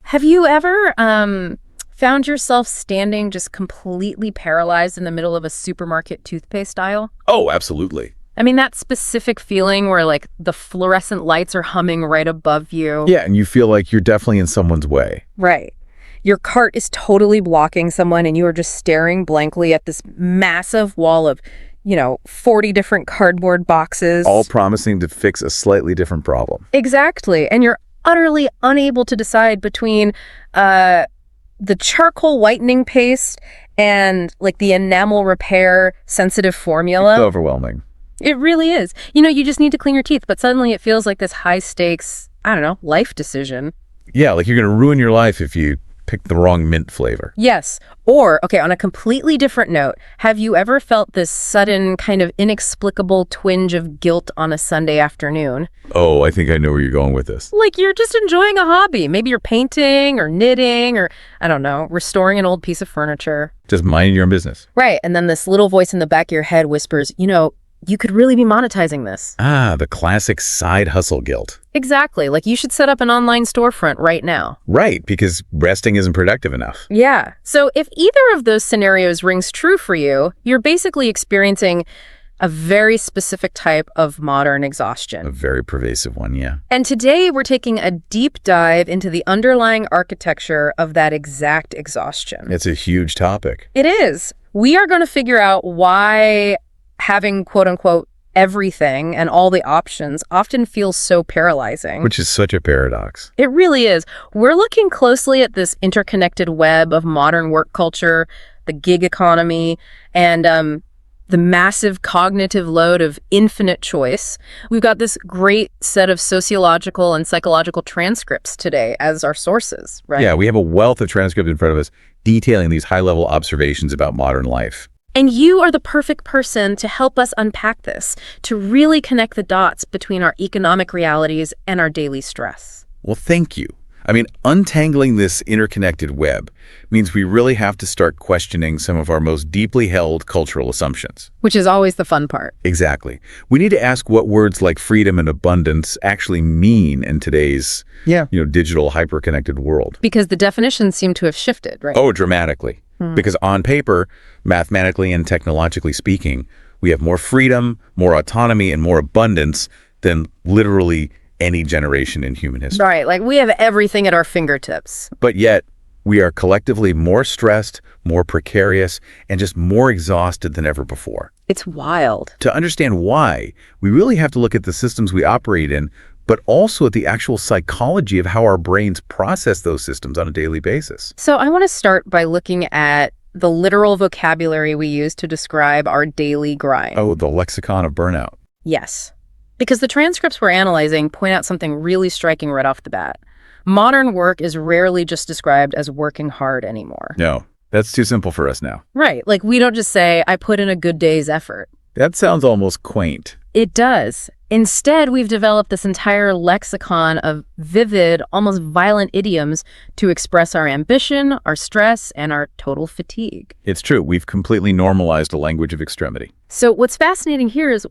Have you ever found yourself standing just completely paralyzed in the middle of a supermarket toothpaste aisle? Oh, absolutely. I mean, that specific feeling where, like, the fluorescent lights are humming right above you. Yeah, and you feel like you're definitely in someone's way. Right. Your cart is totally blocking someone, and you are just staring blankly at this massive wall of, 40 different cardboard boxes. All promising to fix a slightly different problem. Exactly. And you're utterly unable to decide between the charcoal whitening paste and, like, the enamel repair sensitive formula. It's overwhelming. It really is. You just need to clean your teeth, but suddenly it feels like this high stakes, life decision. Yeah, like you're going to ruin your life if you pick the wrong mint flavor. Yes. Or, okay, on a completely different note, have you ever felt this sudden kind of inexplicable twinge of guilt on a Sunday afternoon? Oh, I think I know where you're going with this. Like you're just enjoying a hobby. Maybe you're painting or knitting or, restoring an old piece of furniture. Just minding your own business. Right. And then this little voice in the back of your head whispers, you could really be monetizing this. Ah, the classic side hustle guilt. Exactly. Like you should set up an online storefront right now. Right, because resting isn't productive enough. Yeah. So if either of those scenarios rings true for you, you're basically experiencing a very specific type of modern exhaustion. A very pervasive one, yeah. And today we're taking a deep dive into the underlying architecture of that exact exhaustion. It's a huge topic. It is. We are going to figure out why having quote-unquote everything and all the options often feels so paralyzing. Which is such a paradox. It really is. We're looking closely at this interconnected web of modern work culture, the gig economy, and the massive cognitive load of infinite choice. We've got this great set of sociological and psychological transcripts today as our sources, right? Yeah, we have a wealth of transcript in front of us detailing these high-level observations about modern life. And you are the perfect person to help us unpack this, to really connect the dots between our economic realities and our daily stress. Well, thank you. I mean, untangling this interconnected web means we really have to start questioning some of our most deeply held cultural assumptions. Which is always the fun part. Exactly. We need to ask what words like freedom and abundance actually mean in today's, digital hyper-connected world. Because the definitions seem to have shifted, right? Oh, dramatically. Because on paper, mathematically and technologically speaking, we have more freedom, more autonomy, and more abundance than literally any generation in human history. Right, like we have everything at our fingertips. But yet, we are collectively more stressed, more precarious, and just more exhausted than ever before. It's wild. To understand why, we really have to look at the systems we operate in, but also at the actual psychology of how our brains process those systems on a daily basis. So I want to start by looking at the literal vocabulary we use to describe our daily grind. Oh, the lexicon of burnout. Yes. Because the transcripts we're analyzing point out something really striking right off the bat. Modern work is rarely just described as working hard anymore. No, that's too simple for us now. Right. Like we don't just say, I put in a good day's effort. That sounds almost quaint. It does. Instead, we've developed this entire lexicon of vivid, almost violent idioms to express our ambition, our stress, and our total fatigue. It's true. We've completely normalized a language of extremity. So what's fascinating here is,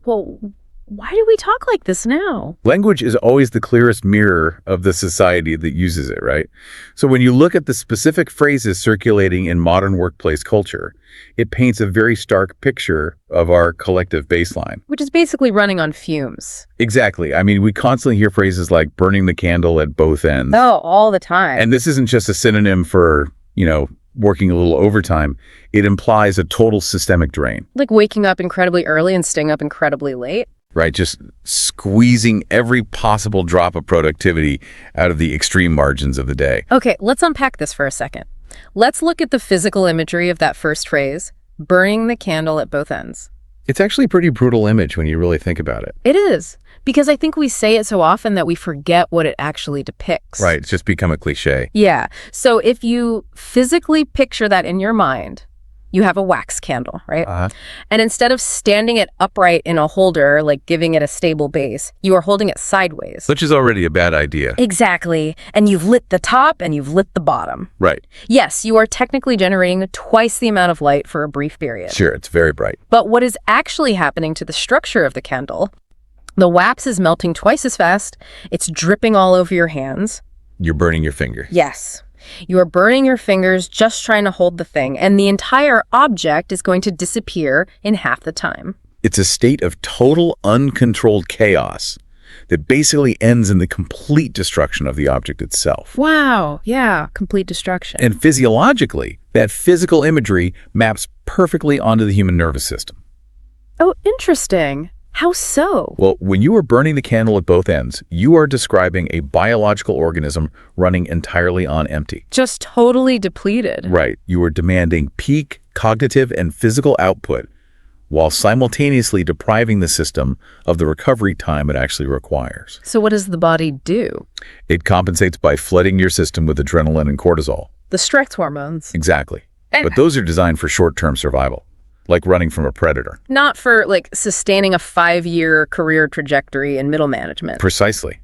why do we talk like this now? Language is always the clearest mirror of the society that uses it, right? So when you look at the specific phrases circulating in modern workplace culture, it paints a very stark picture of our collective baseline. Which is basically running on fumes. Exactly. I mean, we constantly hear phrases like burning the candle at both ends. Oh, all the time. And this isn't just a synonym for, working a little overtime. It implies a total systemic drain. Like waking up incredibly early and staying up incredibly late. Right, just squeezing every possible drop of productivity out of the extreme margins of the day. Okay, let's unpack this for a second. Let's look at the physical imagery of that first phrase, burning the candle at both ends. It's actually a pretty brutal image when you really think about it. It is, because I think we say it so often that we forget what it actually depicts. Right, it's just become a cliche. Yeah, so if you physically picture that in your mind, you have a wax candle, right? And instead of standing it upright in a holder, like giving it a stable base, you are holding it sideways. Which is already a bad idea. Exactly. And you've lit the top and you've lit the bottom. Right. Yes, you are technically generating twice the amount of light for a brief period. Sure, it's very bright. But what is actually happening to the structure of the candle, the wax is melting twice as fast, it's dripping all over your hands. You're burning your finger. Yes. You are burning your fingers just trying to hold the thing, and the entire object is going to disappear in half the time. It's a state of total uncontrolled chaos that basically ends in the complete destruction of the object itself. Wow, yeah, complete destruction. And physiologically, that physical imagery maps perfectly onto the human nervous system. Oh, interesting. How so? Well, when you are burning the candle at both ends, you are describing a biological organism running entirely on empty. Just totally depleted. Right. You are demanding peak cognitive and physical output while simultaneously depriving the system of the recovery time it actually requires. So what does the body do? It compensates by flooding your system with adrenaline and cortisol. The stress hormones. Exactly. But those are designed for short-term survival, like running from a predator. Not for, like, sustaining a 5-year career trajectory in middle management. Precisely.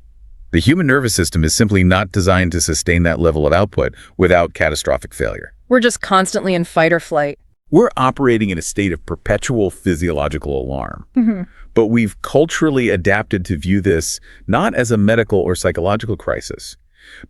The human nervous system is simply not designed to sustain that level of output without catastrophic failure. We're just constantly in fight or flight. We're operating in a state of perpetual physiological alarm. But we've culturally adapted to view this not as a medical or psychological crisis,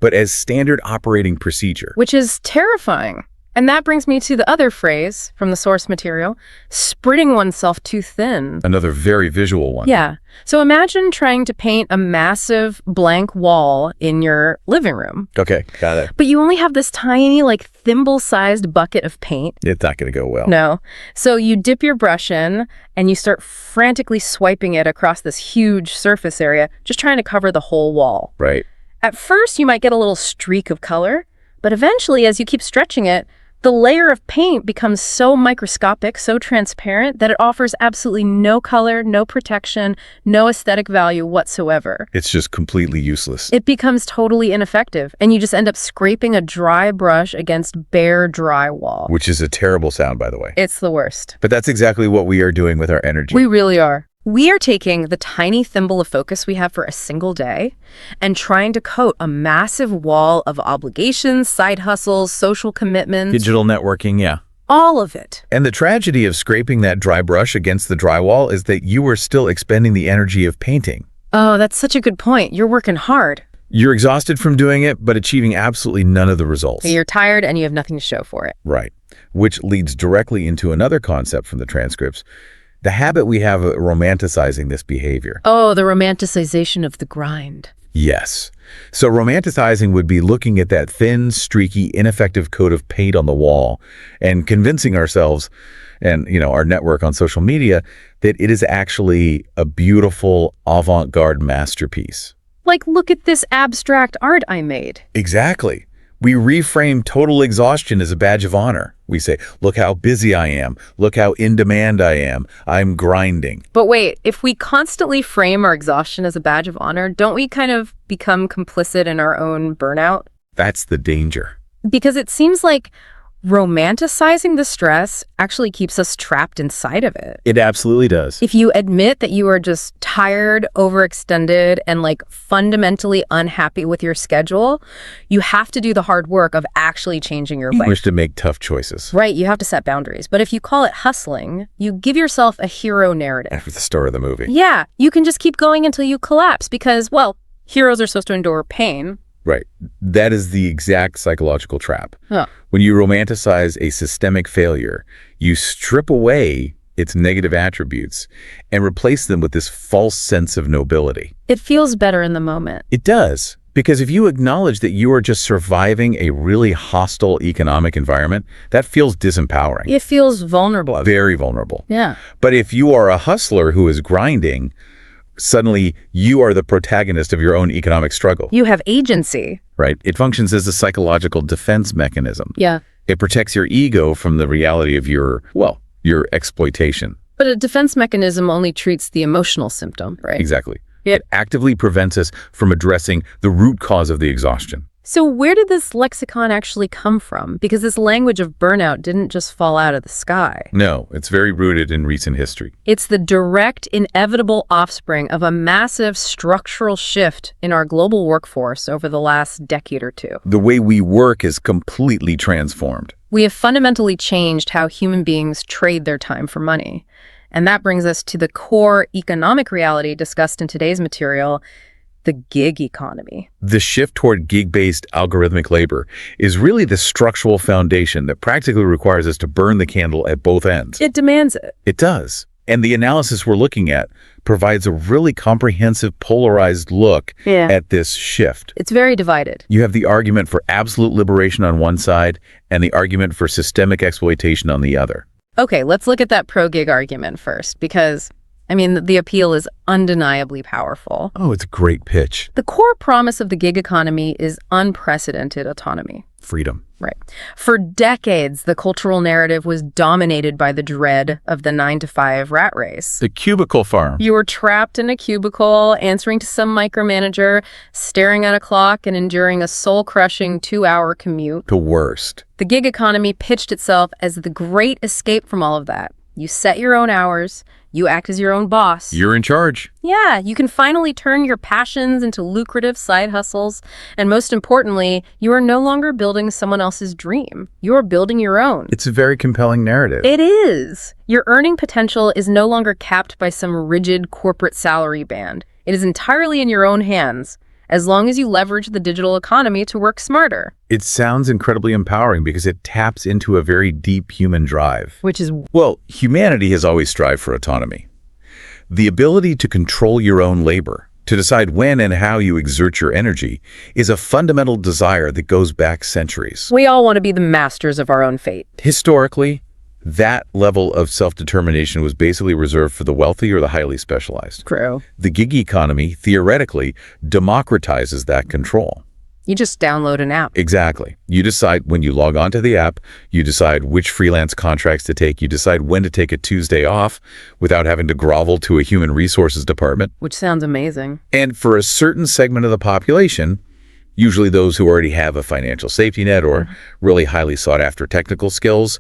but as standard operating procedure. Which is terrifying. And that brings me to the other phrase from the source material, spreading oneself too thin. Another very visual one. Yeah. So imagine trying to paint a massive blank wall in your living room. Okay, got it. But you only have this tiny, like, thimble-sized bucket of paint. It's not going to go well. No. So you dip your brush in and you start frantically swiping it across this huge surface area, just trying to cover the whole wall. Right. At first, you might get a little streak of color, but eventually, as you keep stretching it, the layer of paint becomes so microscopic, so transparent, that it offers absolutely no color, no protection, no aesthetic value whatsoever. It's just completely useless. It becomes totally ineffective, and you just end up scraping a dry brush against bare drywall. Which is a terrible sound, by the way. It's the worst. But that's exactly what we are doing with our energy. We really are. We are taking the tiny thimble of focus we have for a single day and trying to coat a massive wall of obligations, side hustles, social commitments. Digital networking, yeah. All of it. And the tragedy of scraping that dry brush against the drywall is that you are still expending the energy of painting. Oh, that's such a good point. You're working hard. You're exhausted from doing it, but achieving absolutely none of the results. You're tired and you have nothing to show for it. Right. Which leads directly into another concept from the transcripts. The habit we have of romanticizing this behavior. Oh, the romanticization of the grind. Yes. So romanticizing would be looking at that thin, streaky, ineffective coat of paint on the wall and convincing ourselves and, our network on social media that it is actually a beautiful avant-garde masterpiece. Like, look at this abstract art I made. Exactly. We reframe total exhaustion as a badge of honor. We say, look how busy I am. Look how in demand I am. I'm grinding. But wait, if we constantly frame our exhaustion as a badge of honor, don't we kind of become complicit in our own burnout? That's the danger. Because it seems like romanticizing the stress actually keeps us trapped inside of it. It absolutely does. If you admit that you are just tired, overextended, and like fundamentally unhappy with your schedule, you have to do the hard work of actually changing your life. You wish to make tough choices. Right, you have to set boundaries. But if you call it hustling, you give yourself a hero narrative. After the start of the movie. Yeah, you can just keep going until you collapse because, well, heroes are supposed to endure pain. Right. That is the exact psychological trap. Huh. When you romanticize a systemic failure, you strip away its negative attributes and replace them with this false sense of nobility. It feels better in the moment. It does. Because if you acknowledge that you are just surviving a really hostile economic environment, that feels disempowering. It feels vulnerable. Very vulnerable. Yeah. But if you are a hustler who is grinding, suddenly you are the protagonist of your own economic struggle. You have agency. Right. It functions as a psychological defense mechanism. Yeah. It protects your ego from the reality of your exploitation. But a defense mechanism only treats the emotional symptom, right? Exactly. Yeah. It actively prevents us from addressing the root cause of the exhaustion. So where did this lexicon actually come from? Because this language of burnout didn't just fall out of the sky. No, it's very rooted in recent history. It's the direct, inevitable offspring of a massive structural shift in our global workforce over the last decade or two. The way we work is completely transformed. We have fundamentally changed how human beings trade their time for money. And that brings us to the core economic reality discussed in today's material. the gig economy. The shift toward gig-based algorithmic labor is really the structural foundation that practically requires us to burn the candle at both ends. It demands it. It does. And the analysis we're looking at provides a really comprehensive, polarized look at this shift. It's very divided. You have the argument for absolute liberation on one side and the argument for systemic exploitation on the other. Okay, let's look at that pro-gig argument first, because, I mean, the appeal is undeniably powerful. Oh, it's a great pitch. The core promise of the gig economy is unprecedented autonomy. Freedom. Right. For decades, the cultural narrative was dominated by the dread of the 9-to-5 rat race. The cubicle farm. You were trapped in a cubicle, answering to some micromanager, staring at a clock, and enduring a soul-crushing 2-hour commute. The worst. The gig economy pitched itself as the great escape from all of that. You set your own hours. You act as your own boss. You're in charge. Yeah, you can finally turn your passions into lucrative side hustles. And most importantly, you are no longer building someone else's dream. You are building your own. It's a very compelling narrative. It is. Your earning potential is no longer capped by some rigid corporate salary band. It is entirely in your own hands, as long as you leverage the digital economy to work smarter. It sounds incredibly empowering because it taps into a very deep human drive. Which is... Well, humanity has always strived for autonomy. The ability to control your own labor, to decide when and how you exert your energy, is a fundamental desire that goes back centuries. We all want to be the masters of our own fate. Historically, that level of self-determination was basically reserved for the wealthy or the highly specialized. True. The gig economy, theoretically, democratizes that control. You just download an app. Exactly. You decide when you log onto the app, you decide which freelance contracts to take, you decide when to take a Tuesday off without having to grovel to a human resources department. Which sounds amazing. And for a certain segment of the population, usually those who already have a financial safety net or really highly sought-after technical skills,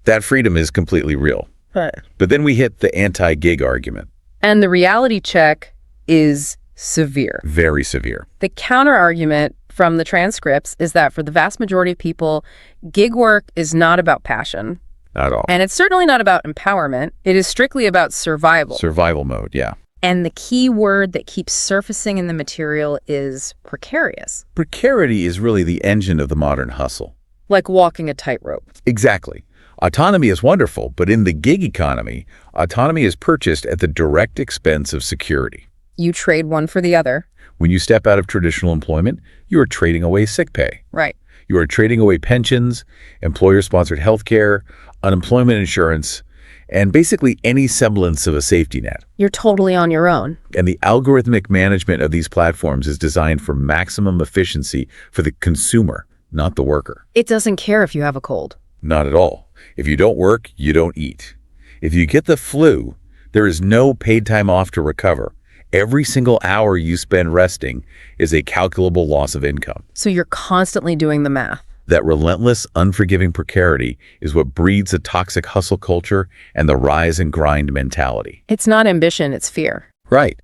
that freedom is completely real. Right. But then we hit the anti-gig argument. And the reality check is severe. Very severe. The counter-argument from the transcripts is that for the vast majority of people, gig work is not about passion. Not at all. And it's certainly not about empowerment. It is strictly about survival. Survival mode, yeah. And the key word that keeps surfacing in the material is precarious. Precarity is really the engine of the modern hustle. Like walking a tightrope. Exactly. Autonomy is wonderful, but in the gig economy, autonomy is purchased at the direct expense of security. You trade one for the other. When you step out of traditional employment, you are trading away sick pay. Right. You are trading away pensions, employer-sponsored health care, unemployment insurance, and basically any semblance of a safety net. You're totally on your own. And the algorithmic management of these platforms is designed for maximum efficiency for the consumer, not the worker. It doesn't care if you have a cold. Not at all. If you don't work, you don't eat. If you get the flu, there is no paid time off to recover. Every single hour you spend resting is a calculable loss of income. So you're constantly doing the math. That relentless, unforgiving precarity is what breeds a toxic hustle culture and the rise and grind mentality. It's not ambition, it's fear. Right.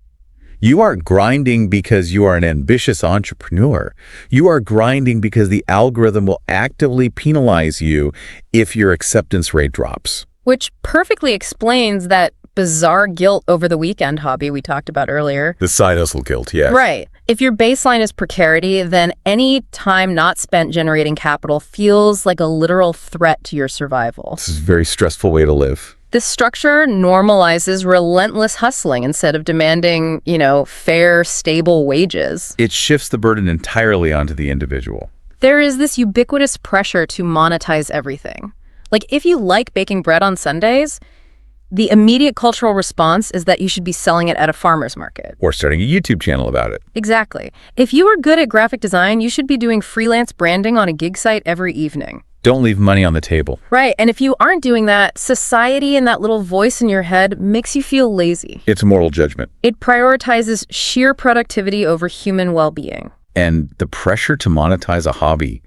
You aren't grinding because you are an ambitious entrepreneur. You are grinding because the algorithm will actively penalize you if your acceptance rate drops. Which perfectly explains that bizarre guilt over the weekend hobby we talked about earlier. The side hustle guilt, yes. Right. If your baseline is precarity, then any time not spent generating capital feels like a literal threat to your survival. This is a very stressful way to live. This structure normalizes relentless hustling instead of demanding, fair, stable wages. It shifts the burden entirely onto the individual. There is this ubiquitous pressure to monetize everything. Like, if you like baking bread on Sundays, the immediate cultural response is that you should be selling it at a farmer's market. Or starting a YouTube channel about it. Exactly. If you are good at graphic design, you should be doing freelance branding on a gig site every evening. Don't leave money on the table. Right. And if you aren't doing that, society and that little voice in your head makes you feel lazy. It's a moral judgment. It prioritizes sheer productivity over human well-being. And the pressure to monetize a hobby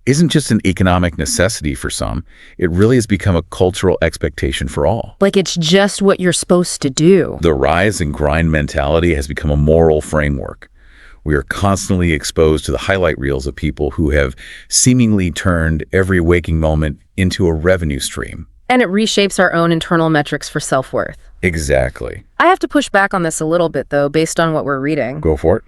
isn't just an economic necessity for some. It really has become a cultural expectation for all. Like it's just what you're supposed to do. The rise and grind mentality has become a moral framework. We are constantly exposed to the highlight reels of people who have seemingly turned every waking moment into a revenue stream. And it reshapes our own internal metrics for self-worth. Exactly. I have to push back on this a little bit, though, based on what we're reading. Go for it.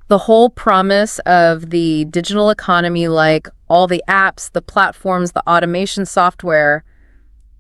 The whole promise of the digital economy, like all the apps, the platforms, the automation software,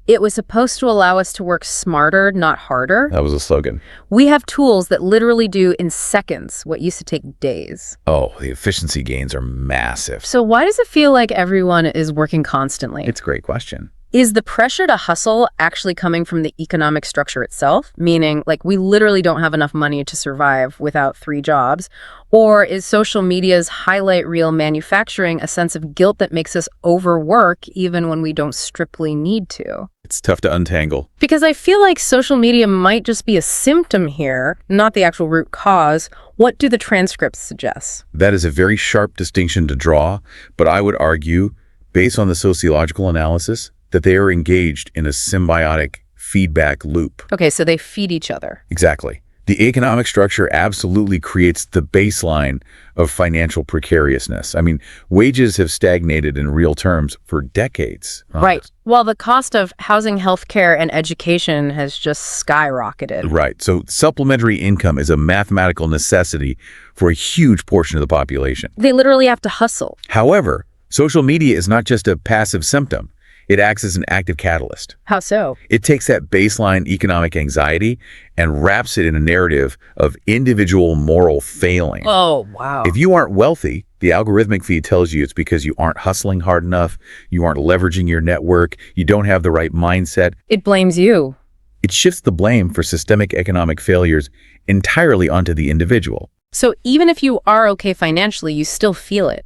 it was supposed to allow us to work smarter, not harder. That was a slogan. We have tools that literally do in seconds what used to take days. Oh, the efficiency gains are massive. So why does it feel like everyone is working constantly? It's a great question. Is the pressure to hustle actually coming from the economic structure itself? Meaning, like, we literally don't have enough money to survive without 3 jobs? Or is social media's highlight reel manufacturing a sense of guilt that makes us overwork even when we don't strictly need to? It's tough to untangle. Because I feel like social media might just be a symptom here, not the actual root cause. What do the transcripts suggest? That is a very sharp distinction to draw, but I would argue, based on the sociological analysis, that they are engaged in a symbiotic feedback loop. Okay, so they feed each other. Exactly. The economic structure absolutely creates the baseline of financial precariousness. I mean, wages have stagnated in real terms for decades. Right. While the cost of housing, healthcare, and education has just skyrocketed. Right. So supplementary income is a mathematical necessity for a huge portion of the population. They literally have to hustle. However, social media is not just a passive symptom. It acts as an active catalyst. How so? It takes that baseline economic anxiety and wraps it in a narrative of individual moral failing. Oh, wow. If you aren't wealthy, the algorithmic feed tells you it's because you aren't hustling hard enough, you aren't leveraging your network, you don't have the right mindset. It blames you. It shifts the blame for systemic economic failures entirely onto the individual. So even if you are okay financially, you still feel it.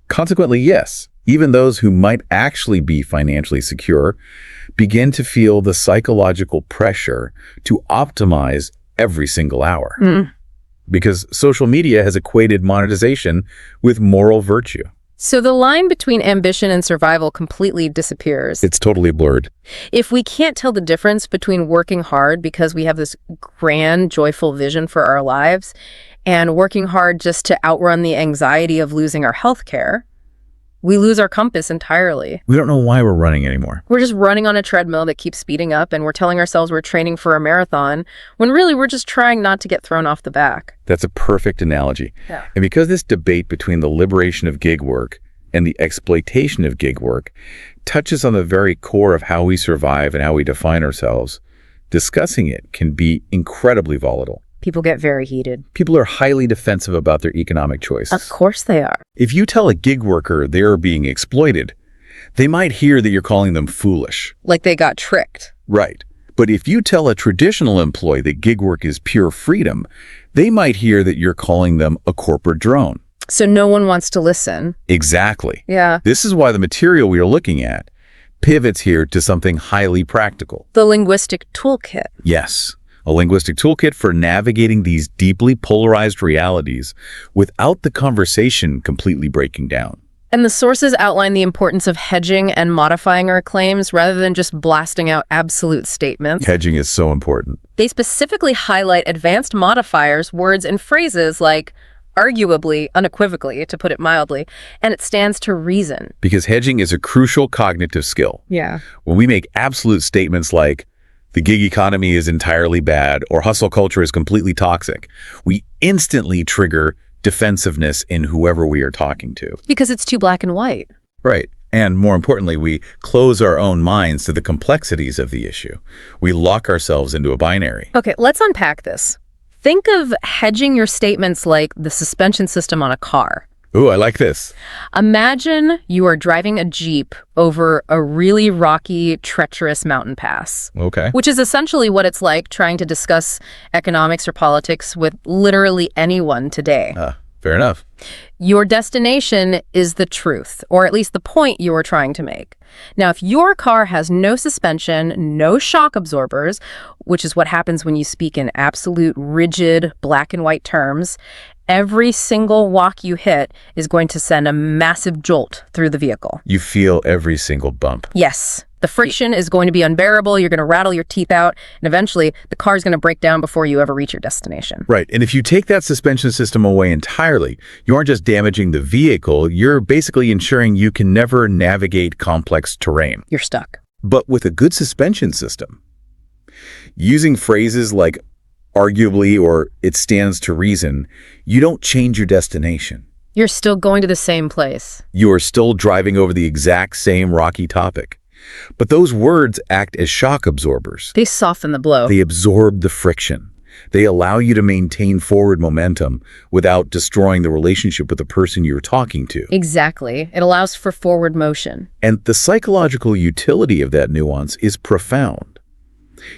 Consequently, yes. Even those who might actually be financially secure begin to feel the psychological pressure to optimize every single hour. Because social media has equated monetization with moral virtue. So the line between ambition and survival completely disappears. It's totally blurred. If we can't tell the difference between working hard because we have this grand, joyful vision for our lives and working hard just to outrun the anxiety of losing our health care, we lose our compass entirely. We don't know why we're running anymore. We're just running on a treadmill that keeps speeding up, and we're telling ourselves we're training for a marathon, when really we're just trying not to get thrown off the back. That's a perfect analogy. Yeah. And because this debate between the liberation of gig work and the exploitation of gig work touches on the very core of how we survive and how we define ourselves, discussing it can be incredibly volatile. People get very heated. People are highly defensive about their economic choices. Of course they are. If you tell a gig worker they're being exploited, they might hear that you're calling them foolish. Like they got tricked. Right. But if you tell a traditional employee that gig work is pure freedom, they might hear that you're calling them a corporate drone. So no one wants to listen. Exactly. Yeah. This is why the material we are looking at pivots here to something highly practical. The linguistic toolkit. Yes. A linguistic toolkit for navigating these deeply polarized realities without the conversation completely breaking down. And the sources outline the importance of hedging and modifying our claims rather than just blasting out absolute statements. Hedging is so important. They specifically highlight advanced modifiers, words, and phrases like arguably, unequivocally, to put it mildly, and it stands to reason. Because hedging is a crucial cognitive skill. Yeah. When we make absolute statements like, the gig economy is entirely bad, or hustle culture is completely toxic, we instantly trigger defensiveness in whoever we are talking to. Because it's too black and white. Right. And more importantly, we close our own minds to the complexities of the issue. We lock ourselves into a binary. Okay, let's unpack this. Think of hedging your statements like the suspension system on a car. Ooh, I like this. Imagine you are driving a Jeep over a really rocky, treacherous mountain pass. Okay. Which is essentially what it's like trying to discuss economics or politics with literally anyone today. Fair enough. Your destination is the truth, or at least the point you are trying to make. Now, if your car has no suspension, no shock absorbers, which is what happens when you speak in absolute, rigid, black and white terms, every single walk you hit is going to send a massive jolt through the vehicle. You feel every single bump. Yes. The friction is going to be unbearable. You're going to rattle your teeth out, and eventually the car is going to break down before you ever reach your destination. Right. And if you take that suspension system away entirely, you aren't just damaging the vehicle, you're basically ensuring you can never navigate complex terrain. You're stuck. But with a good suspension system, using phrases like arguably, or it stands to reason, you don't change your destination. You're still going to the same place. You are still driving over the exact same rocky topic. But those words act as shock absorbers. They soften the blow. They absorb the friction. They allow you to maintain forward momentum without destroying the relationship with the person you're talking to. Exactly. It allows for forward motion. And the psychological utility of that nuance is profound.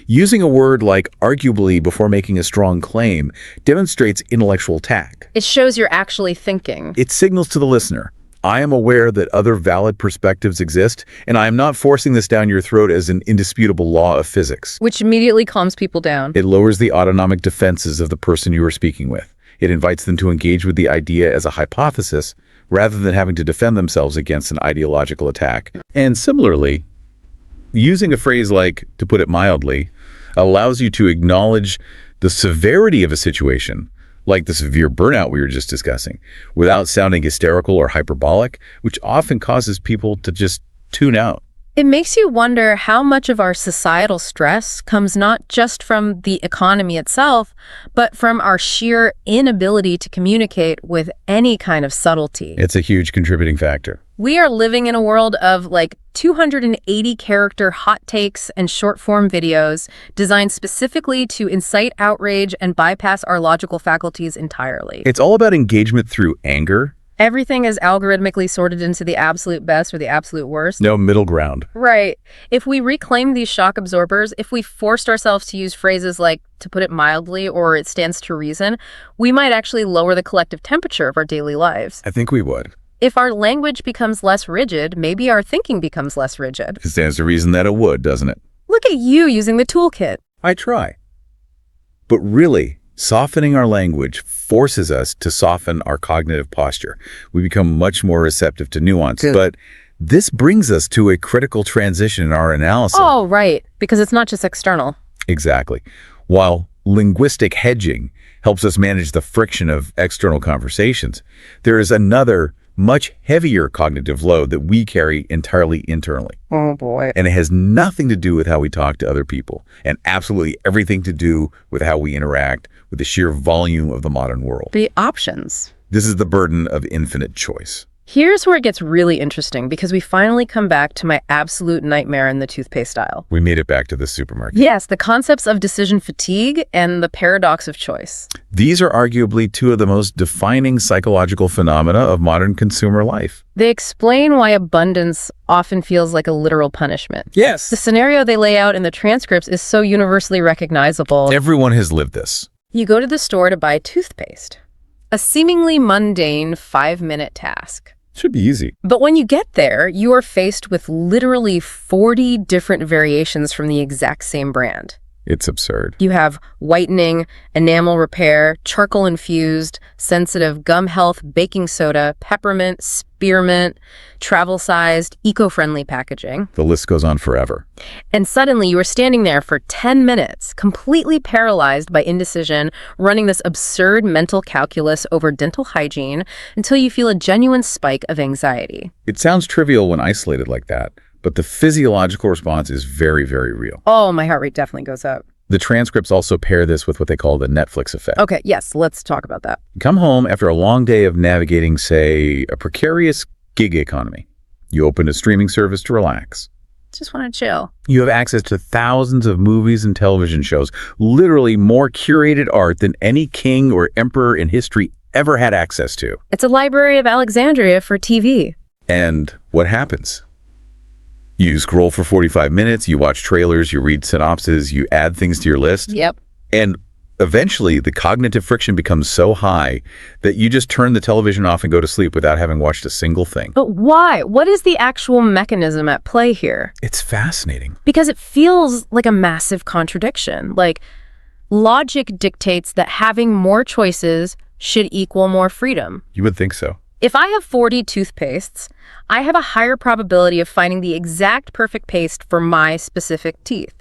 Using a word like arguably before making a strong claim demonstrates intellectual tact. It shows you're actually thinking. It signals to the listener, I am aware that other valid perspectives exist, and I am not forcing this down your throat as an indisputable law of physics. Which immediately calms people down. It lowers the autonomic defenses of the person you are speaking with. It invites them to engage with the idea as a hypothesis rather than having to defend themselves against an ideological attack. And similarly, using a phrase like, to put it mildly, allows you to acknowledge the severity of a situation, like the severe burnout we were just discussing, without sounding hysterical or hyperbolic, which often causes people to just tune out. It makes you wonder how much of our societal stress comes not just from the economy itself, but from our sheer inability to communicate with any kind of subtlety. It's a huge contributing factor. We are living in a world of like 280 character hot takes and short form videos designed specifically to incite outrage and bypass our logical faculties entirely. It's all about engagement through anger. Everything is algorithmically sorted into the absolute best or the absolute worst. No middle ground. Right. If we reclaim these shock absorbers, if we forced ourselves to use phrases like, to put it mildly, or it stands to reason, we might actually lower the collective temperature of our daily lives. I think we would. If our language becomes less rigid, maybe our thinking becomes less rigid. It stands to reason that it would, doesn't it? Look at you using the toolkit. I try. But really, softening our language forces us to soften our cognitive posture. We become much more receptive to nuance. Good. But this brings us to a critical transition in our analysis. Oh, right. Because it's not just external. Exactly. While linguistic hedging helps us manage the friction of external conversations, there is another much heavier cognitive load that we carry entirely internally. Oh, boy. And it has nothing to do with how we talk to other people, and absolutely everything to do with how we interact with the sheer volume of the modern world. The options. This is the burden of infinite choice. Here's where it gets really interesting, because we finally come back to my absolute nightmare in the toothpaste aisle. We made it back to the supermarket. Yes, the concepts of decision fatigue and the paradox of choice. These are arguably two of the most defining psychological phenomena of modern consumer life. They explain why abundance often feels like a literal punishment. Yes. The scenario they lay out in the transcripts is so universally recognizable. Everyone has lived this. You go to the store to buy toothpaste. A seemingly mundane 5-minute task. Should be easy. But when you get there, you are faced with literally 40 different variations from the exact same brand. It's absurd. You have whitening, enamel repair, charcoal infused, sensitive gum health, baking soda, peppermint, spearmint, travel sized, eco-friendly packaging. The list goes on forever. And suddenly you are standing there for 10 minutes, completely paralyzed by indecision, running this absurd mental calculus over dental hygiene until you feel a genuine spike of anxiety. It sounds trivial when isolated like that, but the physiological response is very, very real. Oh, my heart rate definitely goes up. The transcripts also pair this with what they call the Netflix effect. Okay, yes, let's talk about that. You come home after a long day of navigating, say, a precarious gig economy. You open a streaming service to relax. Just want to chill. You have access to thousands of movies and television shows, literally more curated art than any king or emperor in history ever had access to. It's a Library of Alexandria for TV. And what happens? You scroll for 45 minutes, you watch trailers, you read synopses, you add things to your list. Yep. And eventually, the cognitive friction becomes so high that you just turn the television off and go to sleep without having watched a single thing. But why? What is the actual mechanism at play here? It's fascinating. Because it feels like a massive contradiction. Like, logic dictates that having more choices should equal more freedom. You would think so. If I have 40 toothpastes, I have a higher probability of finding the exact perfect paste for my specific teeth.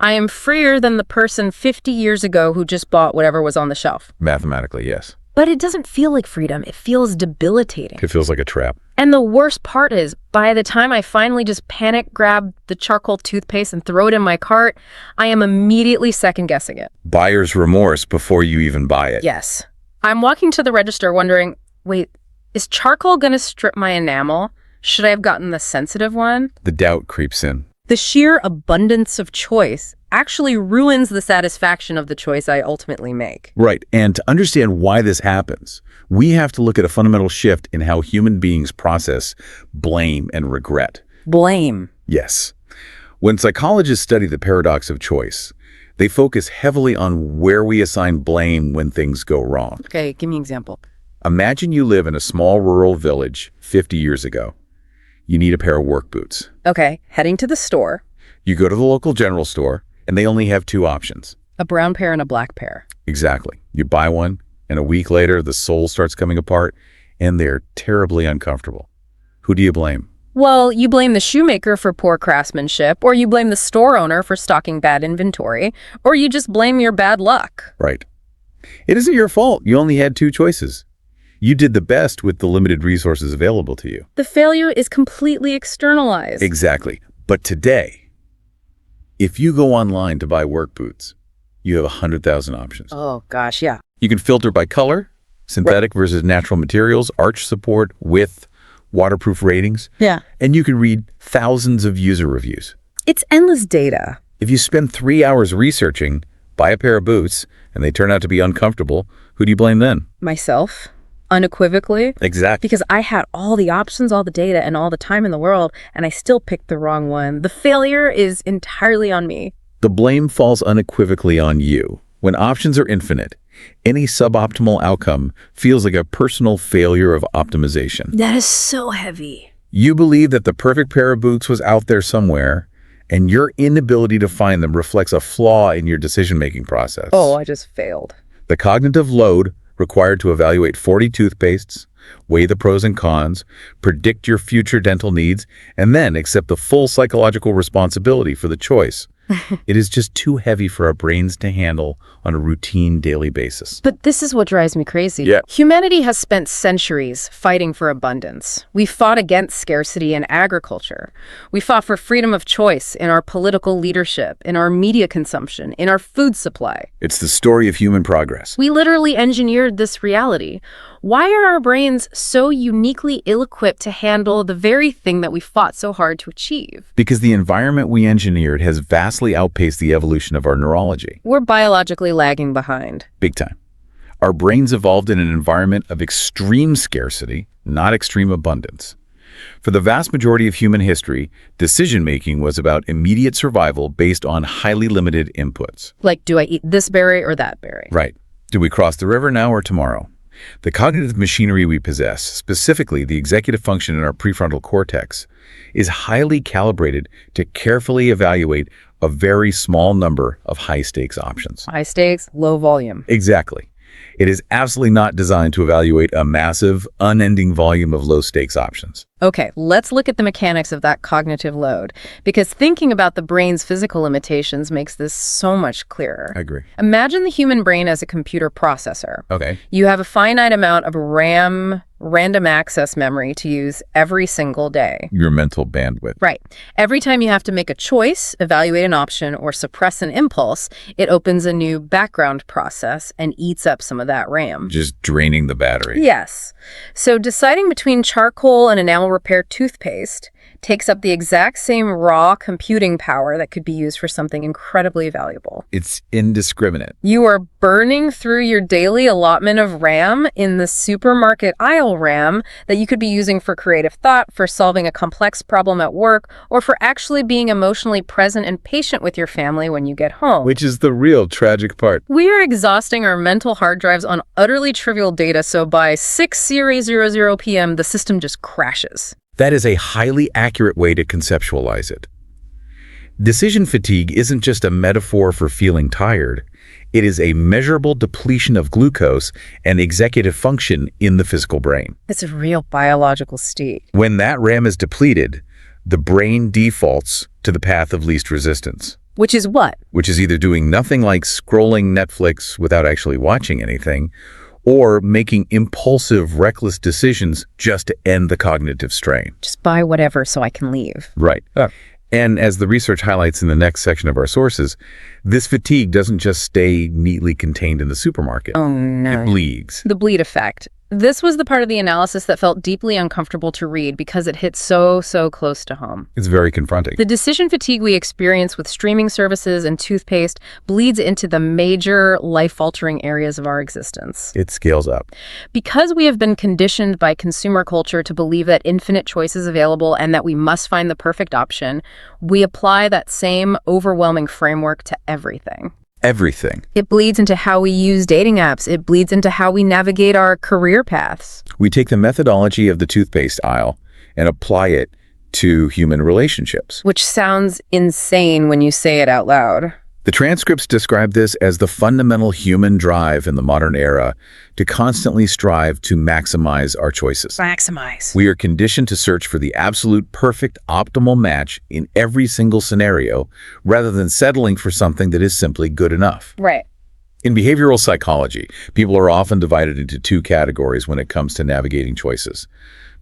I am freer than the person 50 years ago who just bought whatever was on the shelf. Mathematically, yes. But it doesn't feel like freedom. It feels debilitating. It feels like a trap. And the worst part is, by the time I finally just panic grab the charcoal toothpaste and throw it in my cart, I am immediately second-guessing it. Buyer's remorse before you even buy it. Yes. I'm walking to the register wondering, wait, is charcoal going to strip my enamel? Should I have gotten the sensitive one? The doubt creeps in. The sheer abundance of choice actually ruins the satisfaction of the choice I ultimately make. Right, and to understand why this happens, we have to look at a fundamental shift in how human beings process blame and regret. Blame. Yes. When psychologists study the paradox of choice, they focus heavily on where we assign blame when things go wrong. Okay, give me an example. Imagine you live in a small rural village 50 years ago. You need a pair of work boots. Okay, heading to the store. You go to the local general store, and they only have two options. A brown pair and a black pair. Exactly. You buy one, and a week later, the sole starts coming apart, and they're terribly uncomfortable. Who do you blame? Well, you blame the shoemaker for poor craftsmanship, or you blame the store owner for stocking bad inventory, or you just blame your bad luck. Right. It isn't your fault. You only had two choices. You did the best with the limited resources available to you. The failure is completely externalized. Exactly. But today, if you go online to buy work boots, you have 100,000 options. Oh, gosh, yeah. You can filter by color, synthetic versus natural materials, arch support, width, waterproof ratings. Yeah. And you can read thousands of user reviews. It's endless data. If you spend 3 hours researching, buy a pair of boots, and they turn out to be uncomfortable, who do you blame then? Myself, unequivocally. Exactly. Because I had all the options, all the data, and all the time in the world, and I still picked the wrong one. The failure is entirely on me. The blame falls unequivocally on you. When options are infinite, any suboptimal outcome feels like a personal failure of optimization. That is so heavy. You believe that the perfect pair of boots was out there somewhere, and your inability to find them reflects a flaw in your decision-making process. Oh, I just failed. The cognitive load required to evaluate 40 toothpastes, weigh the pros and cons, predict your future dental needs, and then accept the full psychological responsibility for the choice. It is just too heavy for our brains to handle on a routine daily basis. But this is what drives me crazy. Yeah. Humanity has spent centuries fighting for abundance. We fought against scarcity in agriculture. We fought for freedom of choice in our political leadership, in our media consumption, in our food supply. It's the story of human progress. We literally engineered this reality. Why are our brains so uniquely ill-equipped to handle the very thing that we fought so hard to achieve? Because the environment we engineered has vastly outpaced the evolution of our neurology. We're biologically lagging behind. Big time. Our brains evolved in an environment of extreme scarcity, not extreme abundance. For the vast majority of human history, decision-making was about immediate survival based on highly limited inputs. Like, do I eat this berry or that berry? Right. Do we cross the river now or tomorrow? The cognitive machinery we possess, specifically the executive function in our prefrontal cortex, is highly calibrated to carefully evaluate a very small number of high-stakes options. High stakes, low volume. Exactly. It is absolutely not designed to evaluate a massive, unending volume of low-stakes options. Okay, let's look at the mechanics of that cognitive load, because thinking about the brain's physical limitations makes this so much clearer. I agree. Imagine the human brain as a computer processor. Okay. You have a finite amount of RAM, random access memory, to use every single day. Your mental bandwidth. Right. Every time you have to make a choice, evaluate an option, or suppress an impulse, it opens a new background process and eats up some of that RAM. Just draining the battery. Yes. So deciding between charcoal and enamel repair toothpaste takes up the exact same raw computing power that could be used for something incredibly valuable. It's indiscriminate. You are burning through your daily allotment of RAM in the supermarket aisle RAM that you could be using for creative thought, for solving a complex problem at work, or for actually being emotionally present and patient with your family when you get home. Which is the real tragic part. We are exhausting our mental hard drives on utterly trivial data, so by 6:00 p.m., the system just crashes. That is a highly accurate way to conceptualize it. Decision fatigue isn't just a metaphor for feeling tired. It is a measurable depletion of glucose and executive function in the physical brain. It's a real biological state. When that RAM is depleted, the brain defaults to the path of least resistance. Which is what? Which is either doing nothing like scrolling Netflix without actually watching anything, or making impulsive, reckless decisions just to end the cognitive strain. Just buy whatever so I can leave. Right. And as the research highlights in the next section of our sources, this fatigue doesn't just stay neatly contained in the supermarket. Oh, no. It bleeds. The bleed effect. This was the part of the analysis that felt deeply uncomfortable to read because it hit so close to home. It's very confronting. The decision fatigue we experience with streaming services and toothpaste bleeds into the major life-altering areas of our existence. It scales up. Because we have been conditioned by consumer culture to believe that infinite choice is available and that we must find the perfect option, we apply that same overwhelming framework to everything. Everything. It bleeds into how we use dating apps. It bleeds into how we navigate our career paths. We take the methodology of the toothpaste aisle and apply it to human relationships. Which sounds insane when you say it out loud. The transcripts describe this as the fundamental human drive in the modern era to constantly strive to maximize our choices. Maximize. We are conditioned to search for the absolute perfect optimal match in every single scenario rather than settling for something that is simply good enough. Right. In behavioral psychology, people are often divided into two categories when it comes to navigating choices: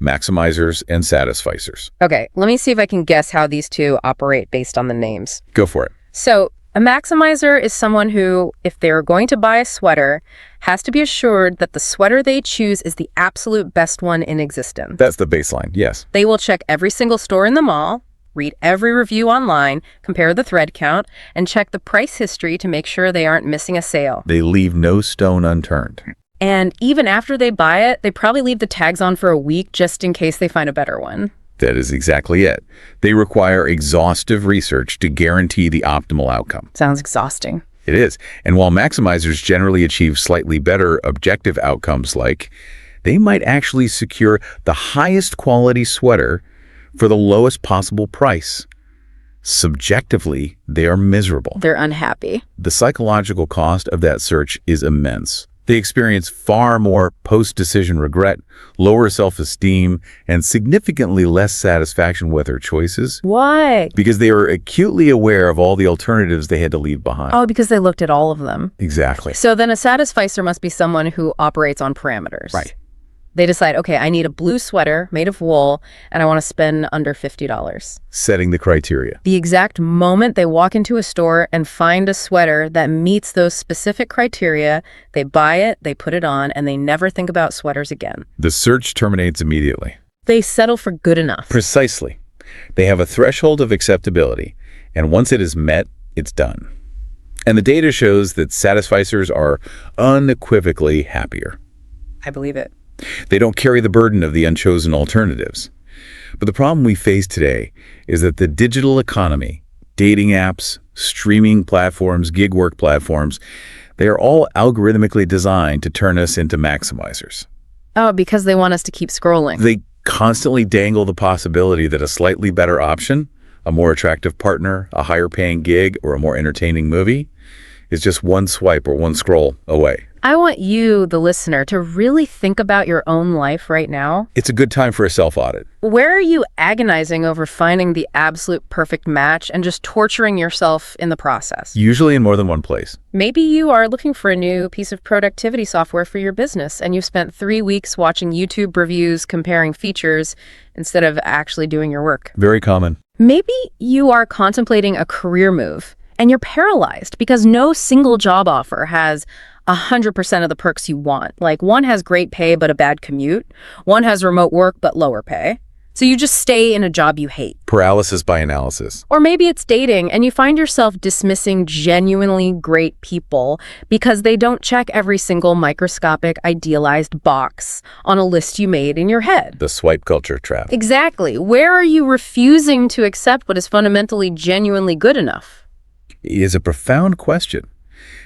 maximizers and satisficers. Okay, let me see if I can guess how these two operate based on the names. Go for it. So, a maximizer is someone who, if they're going to buy a sweater, has to be assured that the sweater they choose is the absolute best one in existence. That's the baseline, yes. They will check every single store in the mall, read every review online, compare the thread count, and check the price history to make sure they aren't missing a sale. They leave no stone unturned. And even after they buy it, they probably leave the tags on for a week just in case they find a better one. That is exactly it. They require exhaustive research to guarantee the optimal outcome. Sounds exhausting. It is. And while maximizers generally achieve slightly better objective outcomes, like they might actually secure the highest quality sweater for the lowest possible price, subjectively, they are miserable. They're unhappy. The psychological cost of that search is immense. They experience far more post-decision regret, lower self-esteem, and significantly less satisfaction with their choices. Why? Because they are acutely aware of all the alternatives they had to leave behind. Oh, because they looked at all of them. Exactly. So then a satisficer must be someone who operates on parameters. Right. They decide, okay, I need a blue sweater made of wool, and I want to spend under $50. Setting the criteria. The exact moment they walk into a store and find a sweater that meets those specific criteria, they buy it, they put it on, and they never think about sweaters again. The search terminates immediately. They settle for good enough. Precisely. They have a threshold of acceptability, and once it is met, it's done. And the data shows that satisficers are unequivocally happier. I believe it. They don't carry the burden of the unchosen alternatives. But the problem we face today is that the digital economy, dating apps, streaming platforms, gig work platforms, they are all algorithmically designed to turn us into maximizers. Oh, because they want us to keep scrolling. They constantly dangle the possibility that a slightly better option, a more attractive partner, a higher paying gig, or a more entertaining movie is just one swipe or one scroll away. I want you, the listener, to really think about your own life right now. It's a good time for a self-audit. Where are you agonizing over finding the absolute perfect match and just torturing yourself in the process? Usually in more than one place. Maybe you are looking for a new piece of productivity software for your business, and you've spent 3 weeks watching YouTube reviews comparing features instead of actually doing your work. Very common. Maybe you are contemplating a career move, and you're paralyzed because no single job offer has 100% of the perks you want. Like, one has great pay but a bad commute. One has remote work but lower pay. So you just stay in a job you hate. Paralysis by analysis. Or maybe it's dating and you find yourself dismissing genuinely great people because they don't check every single microscopic idealized box on a list you made in your head. The swipe culture trap. Exactly. Where are you refusing to accept what is fundamentally genuinely good enough? It is a profound question,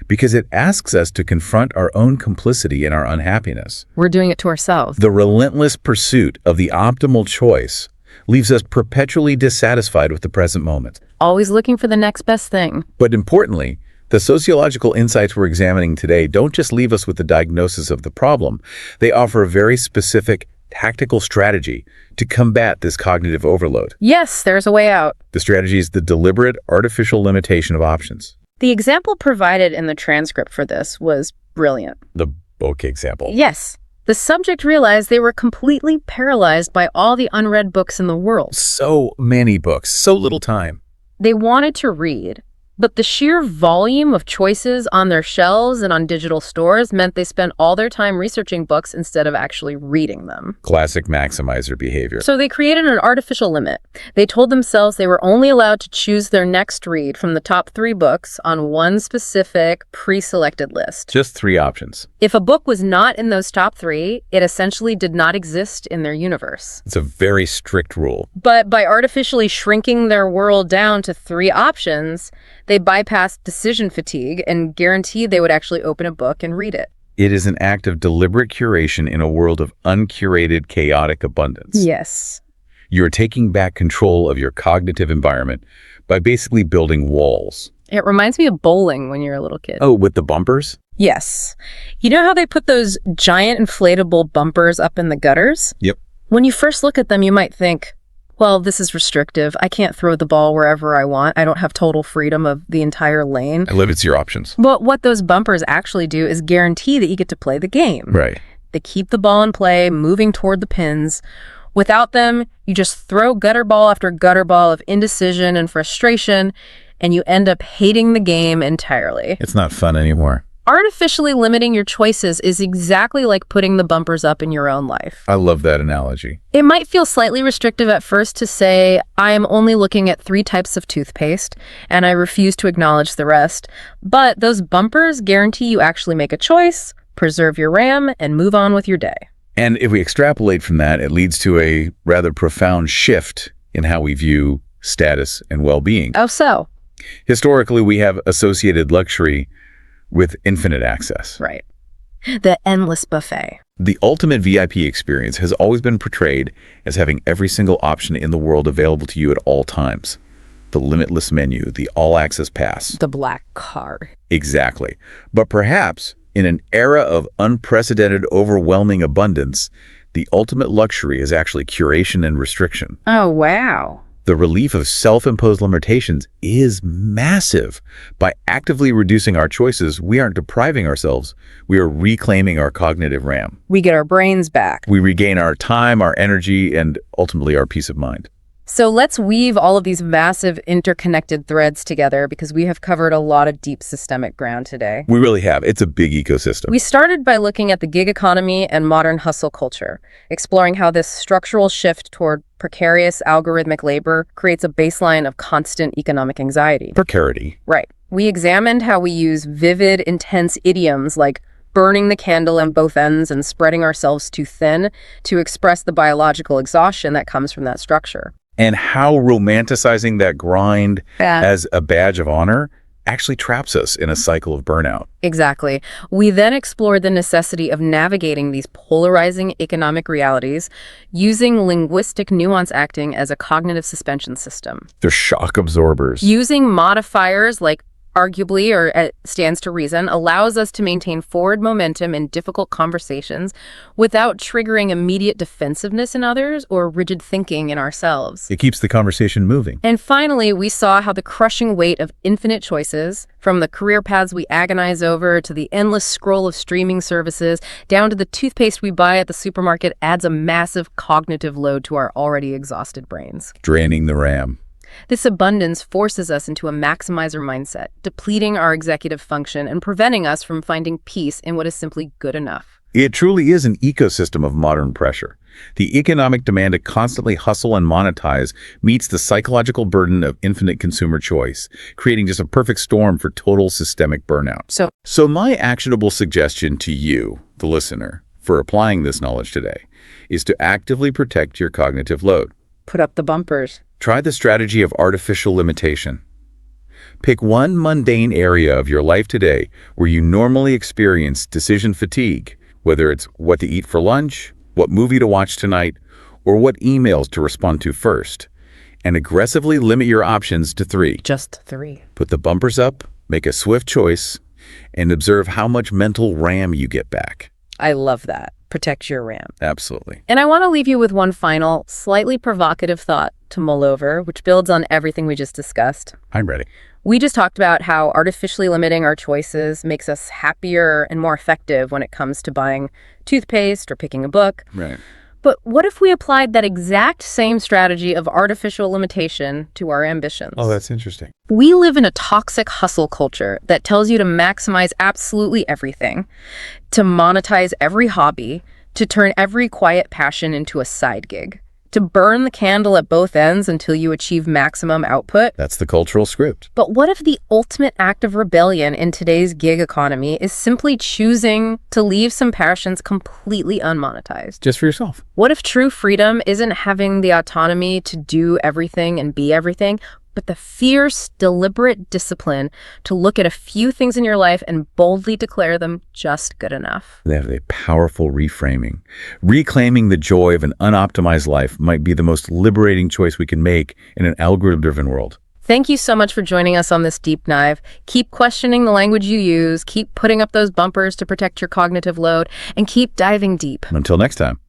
because it asks us to confront our own complicity in our unhappiness. We're doing it to ourselves. The relentless pursuit of the optimal choice leaves us perpetually dissatisfied with the present moment. Always looking for the next best thing. But importantly, the sociological insights we're examining today don't just leave us with the diagnosis of the problem. They offer a very specific tactical strategy to combat this cognitive overload. Yes, there's a way out. The strategy is the deliberate artificial limitation of options. The example provided in the transcript for this was brilliant. The book example. Yes. The subject realized they were completely paralyzed by all the unread books in the world. So many books, so little time. They wanted to read, but the sheer volume of choices on their shelves and on digital stores meant they spent all their time researching books instead of actually reading them. Classic maximizer behavior. So they created an artificial limit. They told themselves they were only allowed to choose their next read from the top 3 books on one specific pre-selected list. Just 3 options. If a book was not in those top 3, it essentially did not exist in their universe. It's a very strict rule. But by artificially shrinking their world down to 3 options, they bypassed decision fatigue and guaranteed they would actually open a book and read it. It is an act of deliberate curation in a world of uncurated, chaotic abundance. Yes. You're taking back control of your cognitive environment by basically building walls. It reminds me of bowling when you're a little kid. Oh, with the bumpers? Yes. You know how they put those giant inflatable bumpers up in the gutters? Yep. When you first look at them, you might think, well, this is restrictive. I can't throw the ball wherever I want. I don't have total freedom of the entire lane. It limits your options. But what those bumpers actually do is guarantee that you get to play the game. Right. They keep the ball in play, moving toward the pins. Without them, you just throw gutter ball after gutter ball of indecision and frustration, and you end up hating the game entirely. It's not fun anymore. Artificially limiting your choices is exactly like putting the bumpers up in your own life. I love that analogy. It might feel slightly restrictive at first to say, I am only looking at 3 types of toothpaste, and I refuse to acknowledge the rest. But those bumpers guarantee you actually make a choice, preserve your RAM, and move on with your day. And if we extrapolate from that, it leads to a rather profound shift in how we view status and well-being. Oh, so? Historically, we have associated luxury with infinite access. Right. The endless buffet. The ultimate VIP experience has always been portrayed as having every single option in the world available to you at all times. The limitless menu, the all-access pass. The black card. Exactly. But perhaps in an era of unprecedented, overwhelming abundance, the ultimate luxury is actually curation and restriction. Oh, wow. The relief of self-imposed limitations is massive. By actively reducing our choices, we aren't depriving ourselves. We are reclaiming our cognitive RAM. We get our brains back. We regain our time, our energy, and ultimately our peace of mind. So let's weave all of these massive interconnected threads together because we have covered a lot of deep systemic ground today. We really have. It's a big ecosystem. We started by looking at the gig economy and modern hustle culture, exploring how this structural shift toward precarious algorithmic labor creates a baseline of constant economic anxiety. Precarity. Right. We examined how we use vivid, intense idioms like burning the candle at both ends and spreading ourselves too thin to express the biological exhaustion that comes from that structure. And how romanticizing that grind as a badge of honor actually traps us in a cycle of burnout. Exactly. We then explored the necessity of navigating these polarizing economic realities using linguistic nuance acting as a cognitive suspension system. They're shock absorbers. Using modifiers like arguably, or stands to reason, allows us to maintain forward momentum in difficult conversations without triggering immediate defensiveness in others or rigid thinking in ourselves. It keeps the conversation moving. And finally, we saw how the crushing weight of infinite choices, from the career paths we agonize over to the endless scroll of streaming services, down to the toothpaste we buy at the supermarket, adds a massive cognitive load to our already exhausted brains. Draining the RAM. This abundance forces us into a maximizer mindset, depleting our executive function and preventing us from finding peace in what is simply good enough. It truly is an ecosystem of modern pressure. The economic demand to constantly hustle and monetize meets the psychological burden of infinite consumer choice, creating just a perfect storm for total systemic burnout. So my actionable suggestion to you, the listener, for applying this knowledge today, is to actively protect your cognitive load. Put up the bumpers. Try the strategy of artificial limitation. Pick one mundane area of your life today where you normally experience decision fatigue, whether it's what to eat for lunch, what movie to watch tonight, or what emails to respond to first, and aggressively limit your options to 3. Just 3. Put the bumpers up, make a swift choice, and observe how much mental RAM you get back. I love that. Protect your RAM. Absolutely. And I want to leave you with one final, slightly provocative thought to mull over, which builds on everything we just discussed. I'm ready. We just talked about how artificially limiting our choices makes us happier and more effective when it comes to buying toothpaste or picking a book. Right. But what if we applied that exact same strategy of artificial limitation to our ambitions? Oh, that's interesting. We live in a toxic hustle culture that tells you to maximize absolutely everything, to monetize every hobby, to turn every quiet passion into a side gig, to burn the candle at both ends until you achieve maximum output. That's the cultural script. But what if the ultimate act of rebellion in today's gig economy is simply choosing to leave some passions completely unmonetized? Just for yourself. What if true freedom isn't having the autonomy to do everything and be everything, but the fierce, deliberate discipline to look at a few things in your life and boldly declare them just good enough? They have a powerful reframing. Reclaiming the joy of an unoptimized life might be the most liberating choice we can make in an algorithm-driven world. Thank you so much for joining us on this deep dive. Keep questioning the language you use, keep putting up those bumpers to protect your cognitive load, and keep diving deep. Until next time.